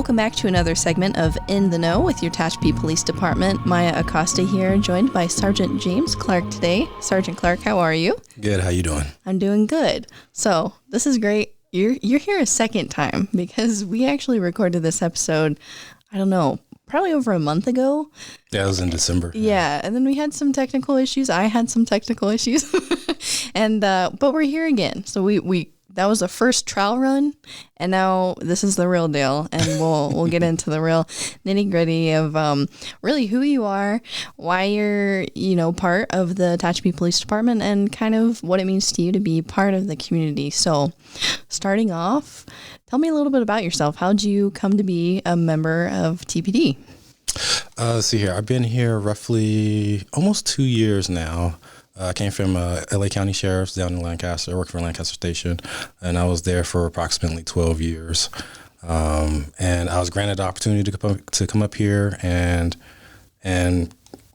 Welcome back to another segment of In the Know with your Tehachapi Police Department. Maya Acosta here, joined by Sergeant James Clark today. Sergeant Clark, how are you? Good. How you doing? I'm doing good. So this is great. You're here a second time because we actually recorded this episode, I don't know, probably over a month ago. Yeah, it was in December. Yeah, and then we had some technical issues. I had some technical issues, and but we're here again. So we that was the first trial run, and now this is the real deal, and we'll get into the real nitty gritty of really who you are, why you're part of the Tehachapi Police Department, and kind of what it means to you to be part of the community. So, starting off, tell me a little bit about yourself. How'd you come to be a member of TPD? Let's see here. I've been here roughly almost 2 years now. I came from LA County Sheriff's down in Lancaster. I worked for Lancaster Station, and I was there for approximately 12 years. And I was granted the opportunity to come up here and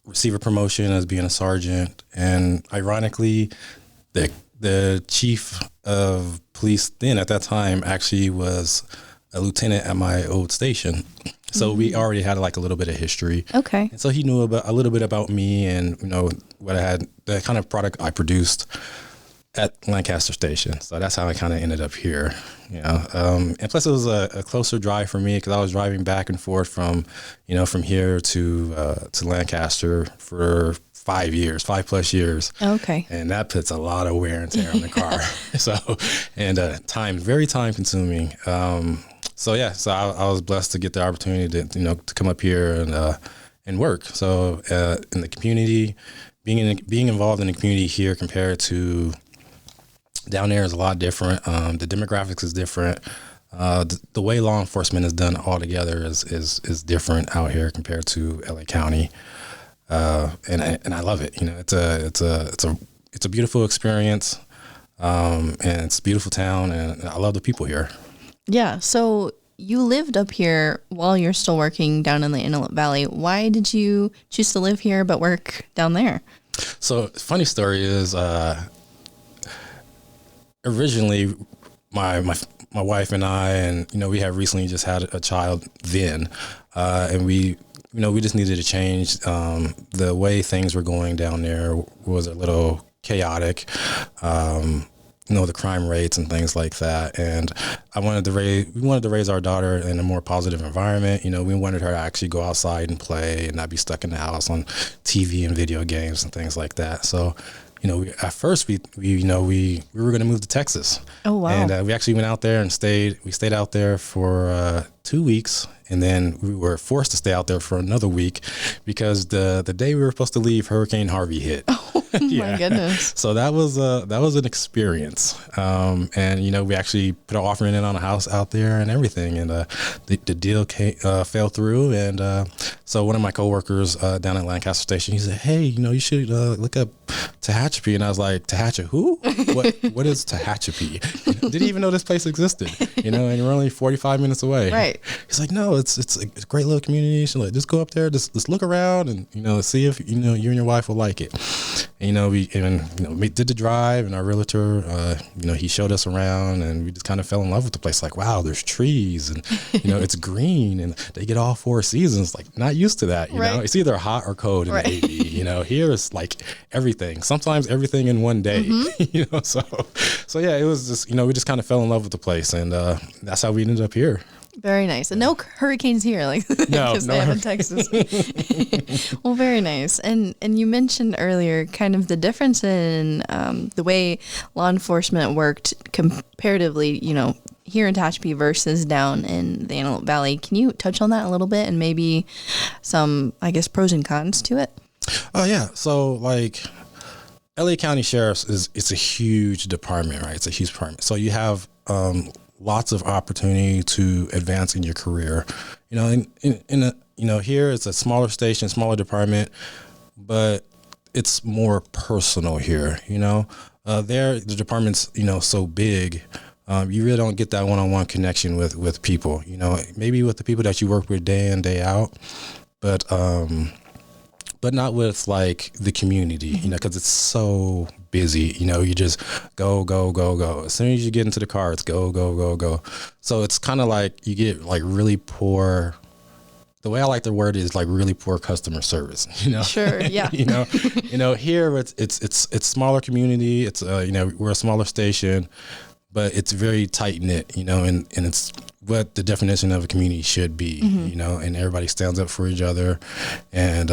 receive a promotion as being a sergeant. And ironically, the chief of police then at that time actually was a lieutenant at my old station. So we already had like a little bit of history. Okay. And so he knew a little bit about me and, what I had, the kind of product I produced at Lancaster Station. So that's how I kind of ended up here, And plus it was a closer drive for me because I was driving back and forth from here to Lancaster for 5+ years. Okay. And that puts a lot of wear and tear on the car. Very time consuming. So I was blessed to get the opportunity to come up here and work. So in the community, being involved in the community here compared to down there is a lot different. The demographics is different. The way law enforcement is done altogether is different out here compared to LA County. And I love it. It's a beautiful experience. And it's a beautiful town, and I love the people here. Yeah. So you lived up here while you're still working down in the Inlet Valley. Why did you choose to live here but work down there? So funny story is, originally my wife and I, and we had recently just had a child then, and we just needed to change. The way things were going down there was a little chaotic. The crime rates and things like that. And we wanted to raise our daughter in a more positive environment. We wanted her to actually go outside and play and not be stuck in the house on TV and video games and things like that. So, at first we were going to move to Texas. Oh, wow. And we actually went out there and stayed out there for 2 weeks. And then we were forced to stay out there for another week because the day we were supposed to leave, Hurricane Harvey hit. Oh my goodness! So that was an experience, and we actually put an offering in on a house out there and everything, and the deal fell through. And so one of my coworkers down at Lancaster Station, he said, "Hey, you should look up Tehachapi," and I was like, "Tehachapi who? What is Tehachapi?" Didn't even know this place existed, and we're only 45 minutes away. Right. He's like, "No, it's a great little community. So just go up there, just look around, and see if you and your wife will like it." And, we did the drive, and our realtor, he showed us around, and we just kind of fell in love with the place. Like, wow, there's trees, and it's green, and they get all 4 seasons. Like, not used to that. Right. It's either hot or cold in the AV. Here it's like everything. Sometimes everything in one day. Mm-hmm. So yeah, it was just we just kind of fell in love with the place, and that's how we ended up here. Very nice. And no hurricanes here, because they have in Texas. Well, very nice. And you mentioned earlier kind of the difference in the way law enforcement worked comparatively, here in Tehachapi versus down in the Antelope Valley. Can you touch on that a little bit and maybe some, pros and cons to it? Oh, yeah. So, LA County Sheriff's it's a huge department, right? It's a huge department. So you have lots of opportunity to advance in your career. Here it's a smaller station, smaller department, but it's more personal here. There the department's so big, you really don't get that one-on-one connection with people. Maybe with the people that you work with day in, day out, but but not with like the community, you know, because it's so busy. You know, you just go, go, go, go. As soon as you get into the car, it's go, go, go, go. So it's kind of like you get like really poor. The way I like the word is like really poor customer service, you know? Sure. Yeah. you know, here it's smaller community. It's, you know, we're a smaller station, but it's very tight knit, you know, and it's what the definition of a community should be, you know, and everybody stands up for each other. And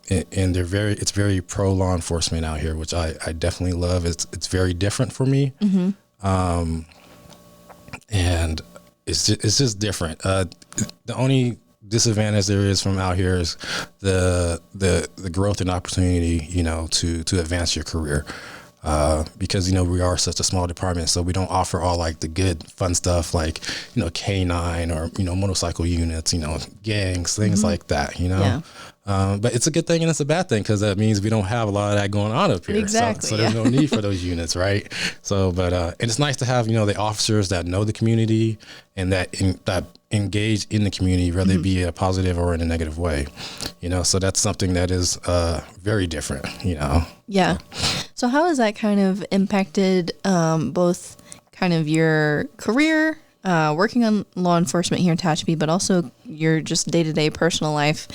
it's very pro law enforcement out here, which I definitely love. It's very different for me. And it's just different. The only disadvantage there is from out here is the growth and opportunity, you know, to advance your career. Because, you know, we are such a small department, so we don't offer all like the good fun stuff like, you know, K9 or, you know, motorcycle units, you know, gangs, things like that, you know. Yeah. But it's a good thing and it's a bad thing because that means we don't have a lot of that going on up here. Exactly. So there's no need for those units, right? So, but and it's nice to have, you know, the officers that know the community and that engage in the community, whether it be a positive or in a negative way, you know. So that's something that is very different, you know. Yeah. So how has that kind of impacted both kind of your career, working on law enforcement here in Tehachapi, but also your just day-to-day personal life,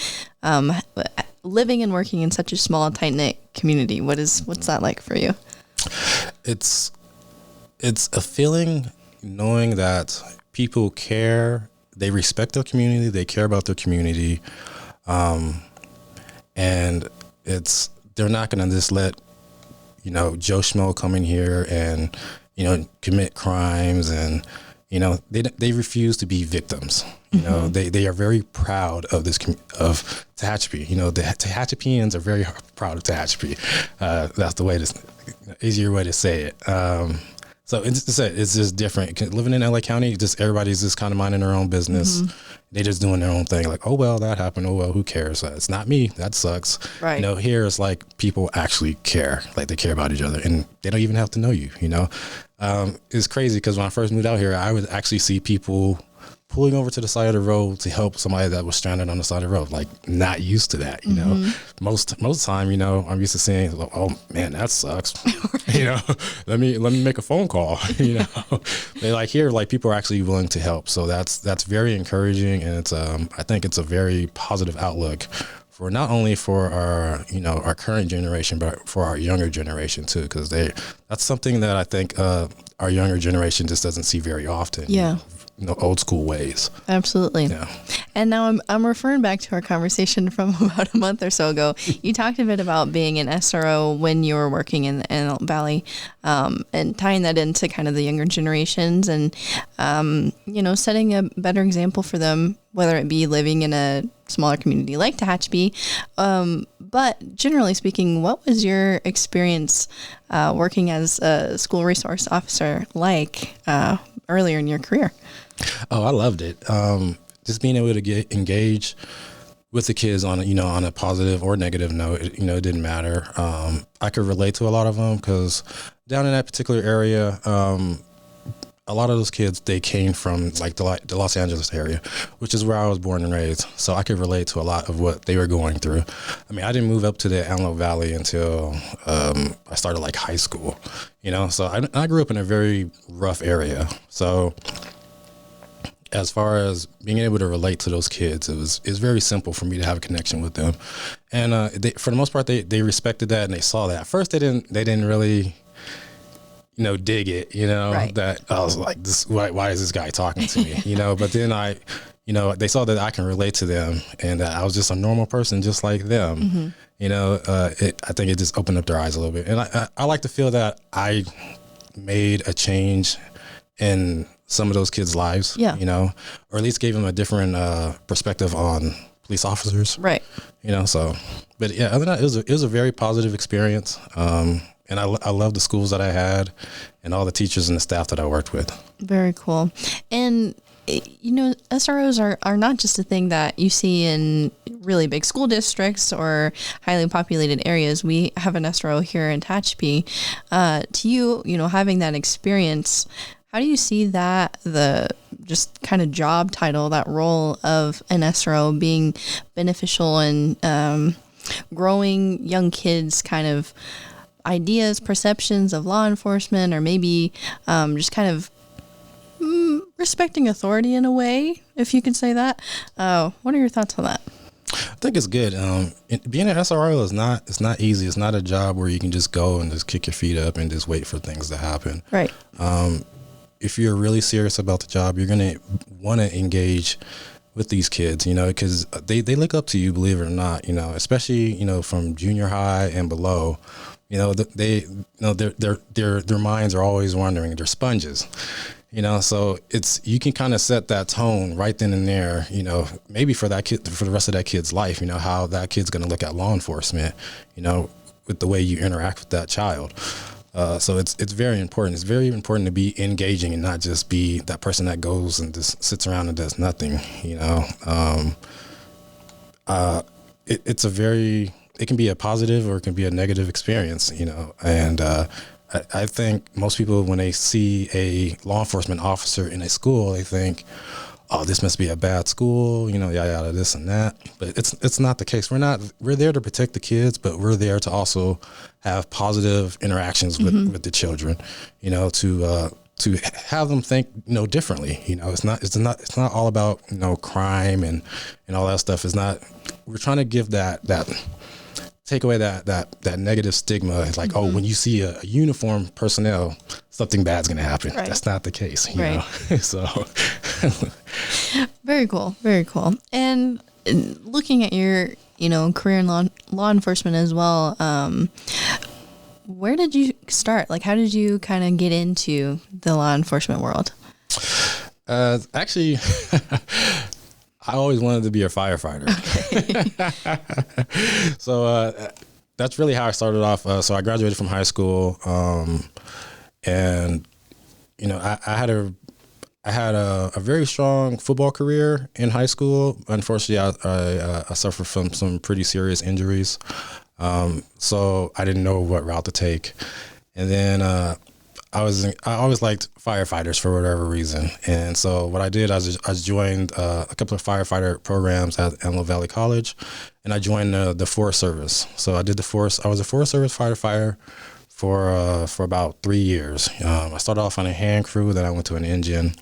living and working in such a small, tight-knit community? What's that like for you? It's a feeling knowing that people care, they respect their community, they care about their community, and they're not going to just let, you know, Joe Schmo come in here and, you know, commit crimes, and, you know, they refuse to be victims. You know, they are very proud of this of Tehachapi. You know, the Tehachapians are very proud of Tehachapi. That's the easier way to say it. So it's just different. Living in LA County, just everybody's just kind of minding their own business. They just doing their own thing. Like, oh, well, that happened. Oh, well, who cares? It's not me. That sucks. Right. You know, here it's like people actually care. Like they care about each other and they don't even have to know you, you know. It's crazy because when I first moved out here, I would actually see people pulling over to the side of the road to help somebody that was stranded on the side of the road. Like, not used to that, you know. Most of the time, you know, I'm used to saying, oh man, that sucks. You know, let me make a phone call. You know, they like here, like people are actually willing to help. So that's very encouraging, and it's I think it's a very positive outlook for not only for our, you know, our current generation, but for our younger generation too, because that's something that I think our younger generation just doesn't see very often. Yeah. You know, old school ways. Absolutely. Yeah. And now I'm referring back to our conversation from about a month or so ago. You talked a bit about being an SRO when you were working in Antelope Valley, and tying that into kind of the younger generations and, you know, setting a better example for them, whether it be living in a smaller community like Tehachapi. But generally speaking, what was your experience working as a school resource officer like earlier in your career? Oh, I loved it. Just being able to engage with the kids on, you know, on a positive or negative note, you know, it didn't matter. I could relate to a lot of them because down in that particular area, a lot of those kids, they came from like the Los Angeles area, which is where I was born and raised. So I could relate to a lot of what they were going through. I mean, I didn't move up to the Antelope Valley until I started like high school, you know. So I grew up in a very rough area. So as far as being able to relate to those kids, it's very simple for me to have a connection with them. And for the most part, they respected that and they saw that. At first, they didn't really, you know, dig it, you know, right. That I was like, why is this guy talking to me? You know, but then you know, they saw that I can relate to them and that I was just a normal person just like them. You know, I think it just opened up their eyes a little bit. And I like to feel that I made a change in some of those kids' lives, you know, or at least gave them a different perspective on police officers. Right. You know, so, but yeah, other than that, it was a very positive experience. And I love the schools that I had and all the teachers and the staff that I worked with. Very cool. And, you know, SROs are not just a thing that you see in really big school districts or highly populated areas. We have an SRO here in Tehachapi. To you, you know, having that experience, how do you see that, the just kind of job title, that role of an SRO being beneficial and growing young kids' kind of ideas, perceptions of law enforcement, or maybe just kind of respecting authority in a way, if you could say that. What are your thoughts on that? I think it's good. Being an SRO it's not easy. It's not a job where you can just go and just kick your feet up and just wait for things to happen. Right. If you're really serious about the job, you're going to want to engage with these kids, because they look up to you, believe it or not, especially, from junior high and below, their minds are always wandering. They're sponges, so you can kind of set that tone right then and there, maybe for that kid, for the rest of that kid's life, how that kid's going to look at law enforcement, with the way you interact with that child. So it's very important. It's very important to be engaging and not just be that person that goes and just sits around and does nothing. It can be a positive or it can be a negative experience. And I think most people, when they see a law enforcement officer in a school, they think, oh, this must be a bad school, yada, this and that. But it's not the case. We're there to protect the kids, but we're there to also have positive interactions with the children, to have them think, differently. It's not all about, crime and all that stuff. We're trying to give take away that negative stigma. It's like, oh, when you see a uniformed personnel, something bad's going to happen. Right. That's not the case, you know? So very cool. Very cool. And looking at your, career in law enforcement as well, where did you start? Like, how did you kind of get into the law enforcement world? Actually, I always wanted to be a firefighter. Okay. So that's really how I started off. So I graduated from high school, and I had a very strong football career in high school. Unfortunately, I suffered from some pretty serious injuries, so I didn't know what route to take. And then I always liked firefighters for whatever reason. And so what I did, I joined a couple of firefighter programs at Antelope Valley College, and I joined the Forest Service. So I was a Forest Service firefighter for about 3 years. I started off on a hand crew, then I went to an engine,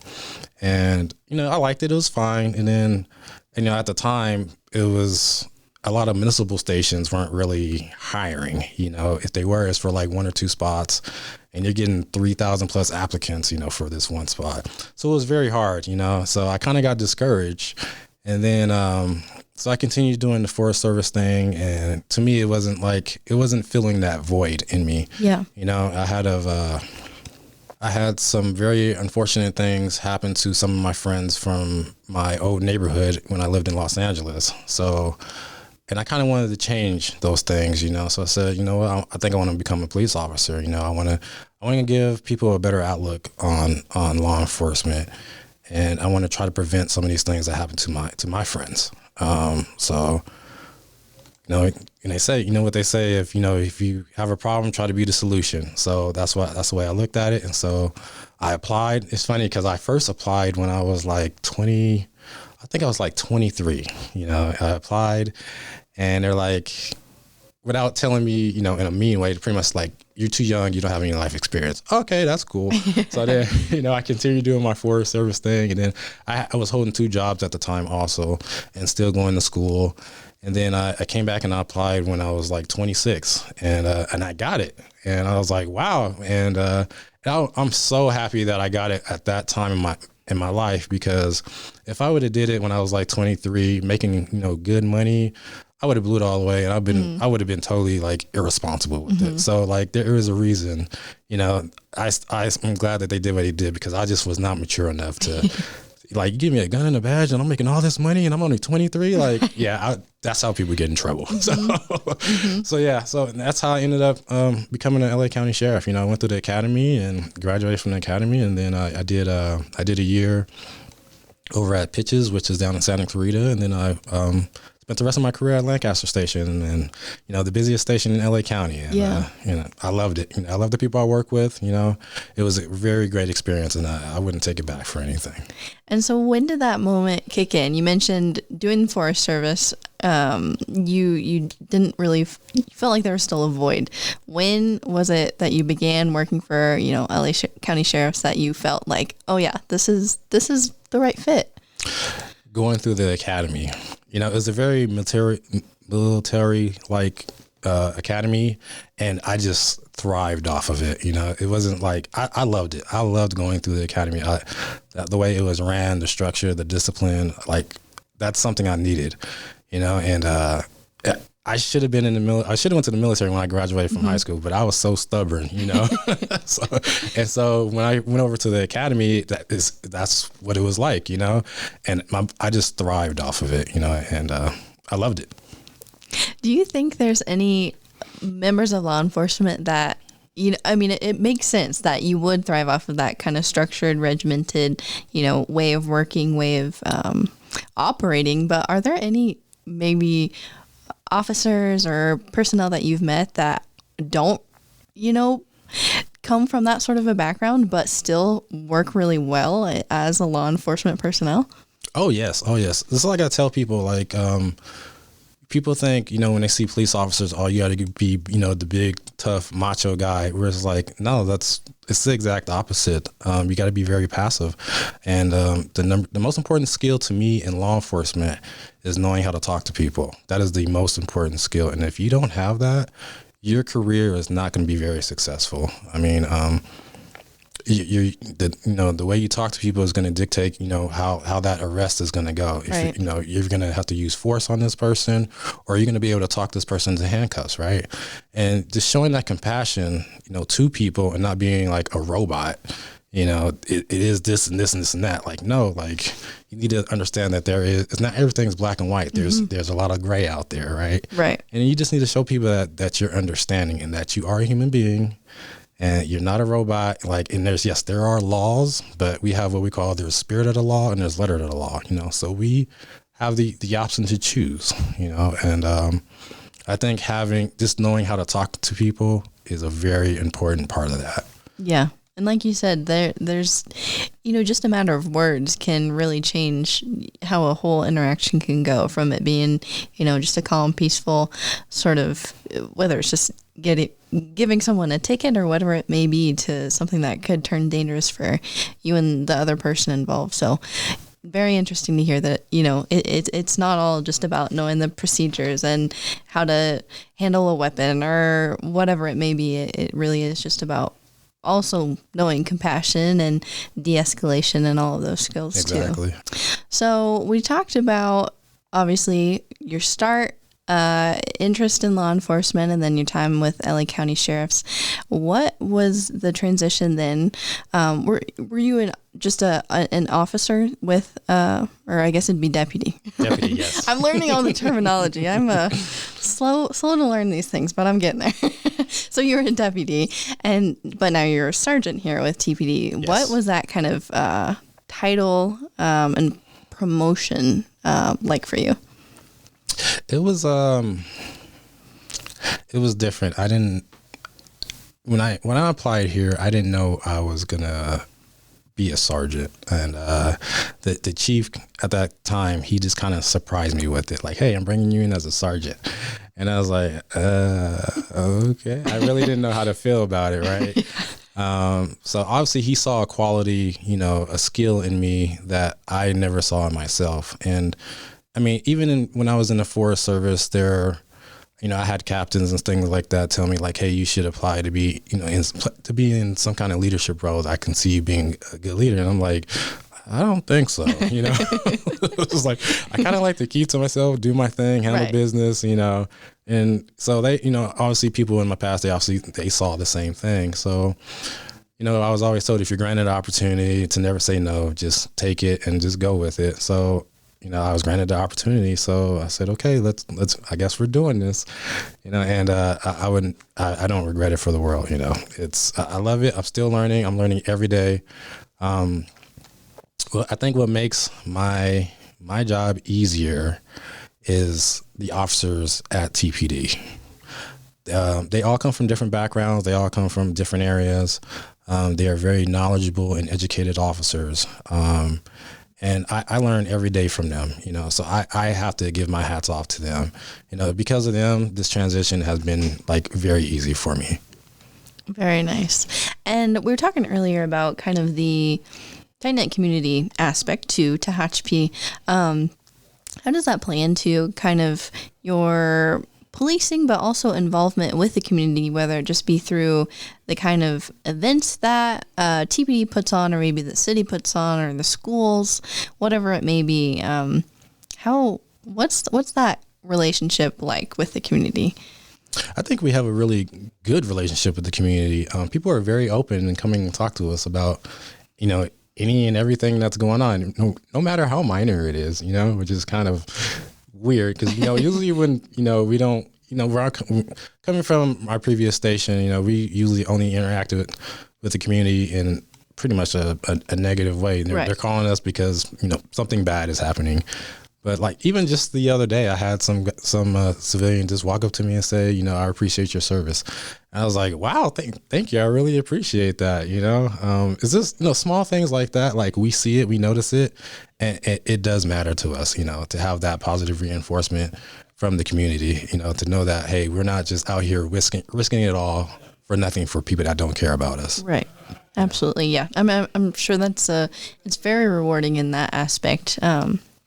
and I liked it. It was fine. And then at the time, it was a lot of municipal stations weren't really hiring. If they were, it's for like 1 or 2 spots, and you're getting 3,000 plus applicants, for this one spot. So it was very hard, so I kind of got discouraged. And then, so I continued doing the Forest Service thing. And to me, it wasn't filling that void in me. Yeah. I had some very unfortunate things happen to some of my friends from my old neighborhood when I lived in Los Angeles. So, and I kind of wanted to change those things, So I said, what, I think I want to become a police officer. I want to give people a better outlook on law enforcement, and I want to try to prevent some of these things that happen to my friends. So, and they say, what they say, if you have a problem, try to be the solution. So that's the way I looked at it. And so I applied. It's funny because I first applied when I was like 20. I think I was like 23, I applied, and they're like, without telling me, in a mean way, pretty much like, you're too young, you don't have any life experience. Okay, that's cool. So then, I continued doing my Forest Service thing, and then I was holding 2 jobs at the time also, and still going to school. And then I came back and I applied when I was like 26, and I got it. And I was like, wow. And I'm so happy that I got it at that time in my life, because if I would have did it when I was like 23, making, good money, I would have blew it all the way, and I would have been totally like irresponsible with it. So like there is a reason, I'm glad that they did what they did, because I just was not mature enough to like, you give me a gun and a badge and I'm making all this money and I'm only 23. Like, yeah, that's how people get in trouble. So that's how I ended up becoming an LA County Sheriff. I went through the academy and graduated from the academy, and then I did a year over at Pitches, which is down in Santa Clarita, and then I spent the rest of my career at Lancaster Station, and the busiest station in LA County. And I loved it. I love the people I work with. It was a very great experience, and I wouldn't take it back for anything. And so when did that moment kick in? You mentioned doing the Forest Service. you didn't really you felt like there was still a void. When was it that you began working for, LA County Sheriffs, that you felt like, oh yeah, this is the right fit? Going through the academy, it was a very military like academy, and I just thrived off of it. It wasn't like I loved it. I loved going through the academy. The way it was ran, the structure, the discipline, like that's something I needed. And I should have been in the military. I should have went to the military when I graduated from high school, but I was so stubborn, So when I went over to the academy, that's what it was like, and I just thrived off of it, and I loved it. Do you think there's any members of law enforcement that, it makes sense that you would thrive off of that kind of structured, regimented, way of working, way of operating, but are there any maybe officers or personnel that you've met that don't, come from that sort of a background, but still work really well as a law enforcement personnel? Oh, yes. This is like I tell people, like, people think, when they see police officers, you got to be, the big, tough, macho guy. Whereas, like, no, it's the exact opposite. You got to be very passive. And the most important skill to me in law enforcement is knowing how to talk to people. That is the most important skill. And if you don't have that, your career is not going to be very successful. I mean, the way you talk to people is going to dictate, how that arrest is going to go. If right. You're going to have to use force on this person, or you're going to be able to talk this person into handcuffs, right? And just showing that compassion, to people and not being like a robot. It is this and this and this and that. Like, no, like you need to understand that it's not everything's black and white. There's a lot of gray out there, right? Right. And you just need to show people that you're understanding and that you are a human being. And you're not a robot, and there are laws, but we have what we call, there's spirit of the law and there's letter of the law, so we have the option to choose, and I think just knowing how to talk to people is a very important part of that. Yeah. And like you said, there's, just a matter of words can really change how a whole interaction can go, from it being, just a calm, peaceful sort of, whether it's just giving someone a ticket or whatever it may be, to something that could turn dangerous for you and the other person involved. So very interesting to hear that, it's not all just about knowing the procedures and how to handle a weapon or whatever it may be. It really is just about also knowing compassion and de-escalation and all of those skills exactly. too. So we talked about, obviously, your start, interest in law enforcement, and then your time with LA County Sheriffs. What was the transition then? Were you just an officer with, or I guess it'd be deputy? Deputy, yes. I'm learning all the terminology. I'm slow to learn these things, but I'm getting there. So you were a deputy, but now you're a sergeant here with TPD. Yes. What was that kind of title and promotion like for you? It was different. When I applied here, I didn't know I was gonna be a sergeant, and the chief at that time, he just kind of surprised me with it, like, "Hey, I'm bringing you in as a sergeant," and I was like, "Okay." I really didn't know how to feel about it, right? So obviously he saw a quality, a skill in me that I never saw in myself, and I mean, even when I was in the Forest Service, I had captains and things like that tell me, like, "Hey, you should apply to be, to be in some kind of leadership role. I can see you being a good leader." And I'm like, I don't think so. It's just like, I kind of like to keep to myself, do my thing, handle business, And so they, obviously people in my past, they saw the same thing. So, I was always told, if you're granted an opportunity, to never say no, just take it and just go with it. So, I was granted the opportunity, so I said, "Okay, let's. I guess we're doing this," And I don't regret it for the world. I love it. I'm still learning. I'm learning every day. Well, I think what makes my job easier is the officers at TPD. They all come from different backgrounds. They all come from different areas. They are very knowledgeable and educated officers. And I learn every day from them, so I have to give my hats off to them. Because of them, this transition has been like very easy for me. Very nice. And we were talking earlier about kind of the tight-knit community aspect to Tehachapi. How does that play into kind of your policing, but also involvement with the community, whether it just be through the kind of events that TPD puts on, or maybe the city puts on, or the schools, whatever it may be? What's that relationship like with the community? I think we have a really good relationship with the community. People are very open and coming and talk to us about, any and everything that's going on, no matter how minor it is, which is kind of weird because, usually when, we don't, we're coming from our previous station, we usually only interacted with the community in pretty much a negative way. They're calling us because, something bad is happening. But like even just the other day, I had some civilian just walk up to me and say, I appreciate your service. And I was like, wow, thank you. I really appreciate that. It's just, small things like that. Like we see it, we notice it, and it does matter to us, to have that positive reinforcement from the community, to know that, hey, we're not just out here risking it all for nothing for people that don't care about us. Right. Absolutely. Yeah. I'm sure it's very rewarding in that aspect.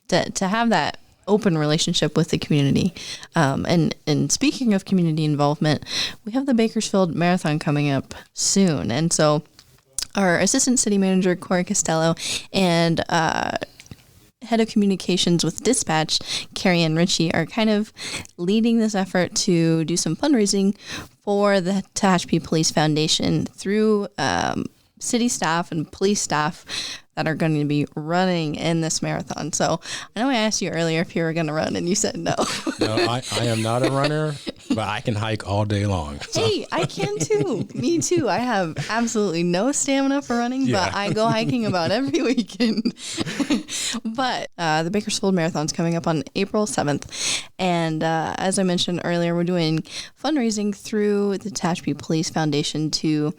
To have that open relationship with the community. And speaking of community involvement, we have the Bakersfield Marathon coming up soon. And so our Assistant City Manager, Corey Costello, and Head of Communications with Dispatch, Carrie Ann Ritchie, are kind of leading this effort to do some fundraising for the Tehachapi Police Foundation through city staff and police staff that are going to be running in this marathon. So I know I asked you earlier if you were going to run, and you said no. No, I am not a runner, but I can hike all day long. So. Hey, I can too. Me too. I have absolutely no stamina for running, but I go hiking about every weekend. But the Bakersfield Marathon's coming up on April 7th. And as I mentioned earlier, we're doing fundraising through the Tehachapi Police Foundation to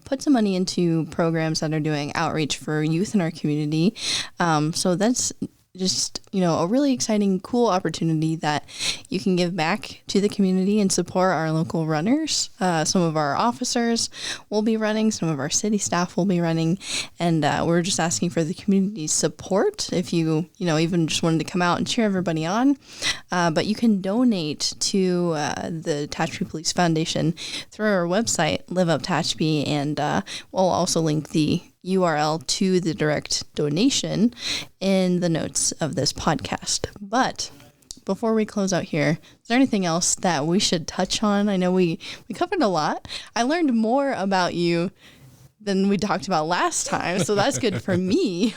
put some money into programs that are doing outreach for youth in our community. So that's just, a really exciting, cool opportunity that you can give back to the community and support our local runners. Some of our officers will be running, some of our city staff will be running, and we're just asking for the community's support if you, even just wanted to come out and cheer everybody on. But you can donate to the Tehachapi Police Foundation through our website, Live Up Tehachapi, and we'll also link the URL to the direct donation in the notes of this podcast. But before we close out here, is there anything else that we should touch on? I know we covered a lot. I learned more about you than we talked about last time, so that's good for me.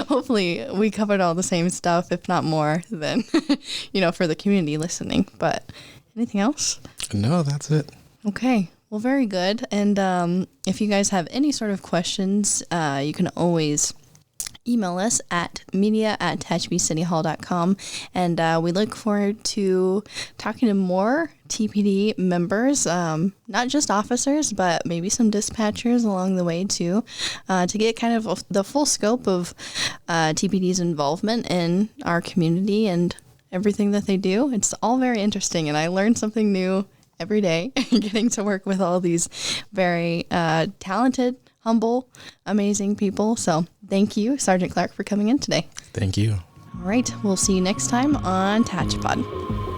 Hopefully we covered all the same stuff, if not more than, for the community listening. But anything else? No, that's it. Okay. Well, very good. And if you guys have any sort of questions, you can always email us at media@tehachapicityhall.com. And we look forward to talking to more TPD members, not just officers, but maybe some dispatchers along the way too, to get kind of the full scope of TPD's involvement in our community and everything that they do. It's all very interesting, and I learned something new every day, getting to work with all these very talented, humble, amazing people. So thank you, Sergeant Clark, for coming in today. Thank you. All right. We'll see you next time on Tehachapod.